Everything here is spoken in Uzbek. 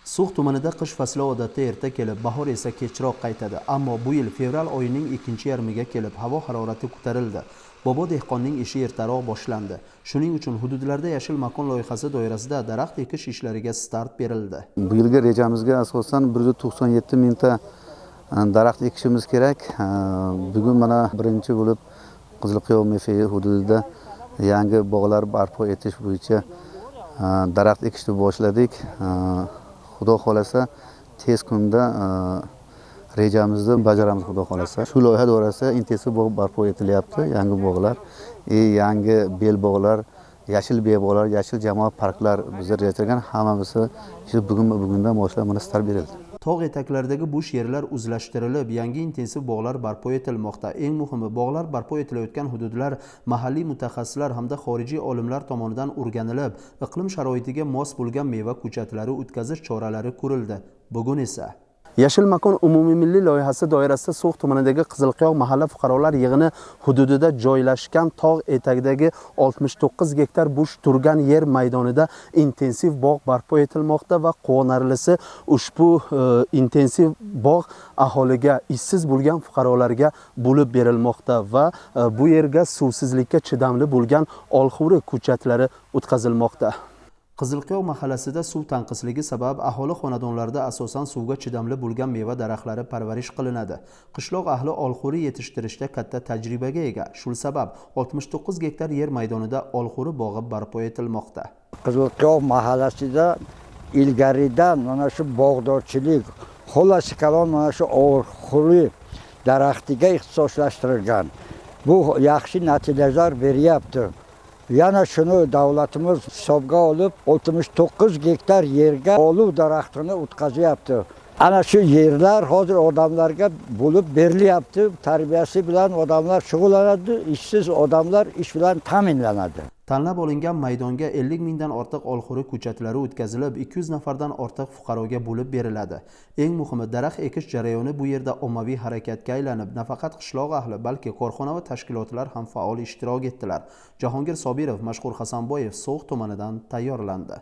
So'x tumanida qish fasli odatda erta kelib, bahor esa kechroq qaytadi. Ammo bu yil fevral oyining ikkinchi yarmiga kelib havo harorati ko'tarildi. Bobo dehqonning ishi ertaroq boshlandi. Shuning uchun hududlarda yashil makon loyihasi doirasida daraxt ekish ishlariga start berildi. Bu yilgi rejamizga asosan 197 mingta daraxt ekishimiz kerak. Bugun mana birinchi bo'lib Qizilqiyo MFI hududida yangi bog'lar barpo etish bo'yicha daraxt ekishni boshladik. Xudo xolasa tez kunda rejamizni bajaramiz xudo xolasa. Shu loyiha doirasida intensiv bog' barpo etilyapti, yangi bog'lar, yangi bel bog'lar, yashil bog'lar, yashil jamoat parklar bizga rejalashtirgan hammasi bugundan boshlab mana start berildi. Tog' etaklaridagi bo'sh yerlar o'zlashtirilib, yangi intensiv bog'lar barpo etilmoqda. Eng muhimi, bog'lar barpo etilayotgan hududlar mahalliy mutaxassislar hamda xorijiy olimlar tomonidan o'rganilib, iqlim sharoitiga mos bo'lgan meva ko'chatlari o'tkazish choralari ko'rildi. Bugun esa Yashil makon umummilliy loyihasi doirasida So'x tumanidagi Qizilqiyo mahalla fuqarolar yig'ini hududida joylashgan tog' etagidagi 69 gektar bo'sh turgan yer maydonida intensiv bog' barpo etilmoqda va quvonarlisi ushbu intensiv bog' aholiga, ishsiz bo'lgan fuqarolarga bo'lib berilmoqda va bu yerga suvsizlikka chidamli bo'lgan olxo'ri ko'chatlari o'tkazilmoqda. Qizilqiyo mahallasida suv tanqisligi sabab aholi xonadonlarida asosan suvga chidamli bo'lgan meva daraxtlari parvarish qilinadi. Qishloq ahli olxo'ri yetishtirishda katta tajribaga ega. Shu sabab 69 gektar yer maydonida olxo'ri bog'i barpo etilmoqda. Qizilqiyo mahallasida ilgaridan mana shu bog'dorchilik, xullas kalon mana shu olxo'ri daraxtiga ixtisoslashtirilgan. Bu yaxshi natijalar beryapti. Yana shuni davlatimiz hisobga olib 69 gektar yerga oluv daraxtini o'tkazyapti. Ana shu yerlar hozir odamlarga bo'lib berilyapti. Tarbiyasi bilan odamlar shug'ullanadi, ishsiz odamlar ish bilan ta'minlanadi. Tanlab olingan maydonga 50 mingdan ortiq olxo'ri ko'chatlari o'tkazilib, 200 nafardan ortiq fuqaroga bo'lib beriladi. Eng muhimi, daraxt ekish jarayoni bu yerda ommaviy harakatga aylanib, nafaqat qishloq ahli, balki korxona va tashkilotlar ham faol ishtirok etdilar. Jahongir Sobirov, Mashhur Hasanboyev, So'x tumanidan tayyorlandi.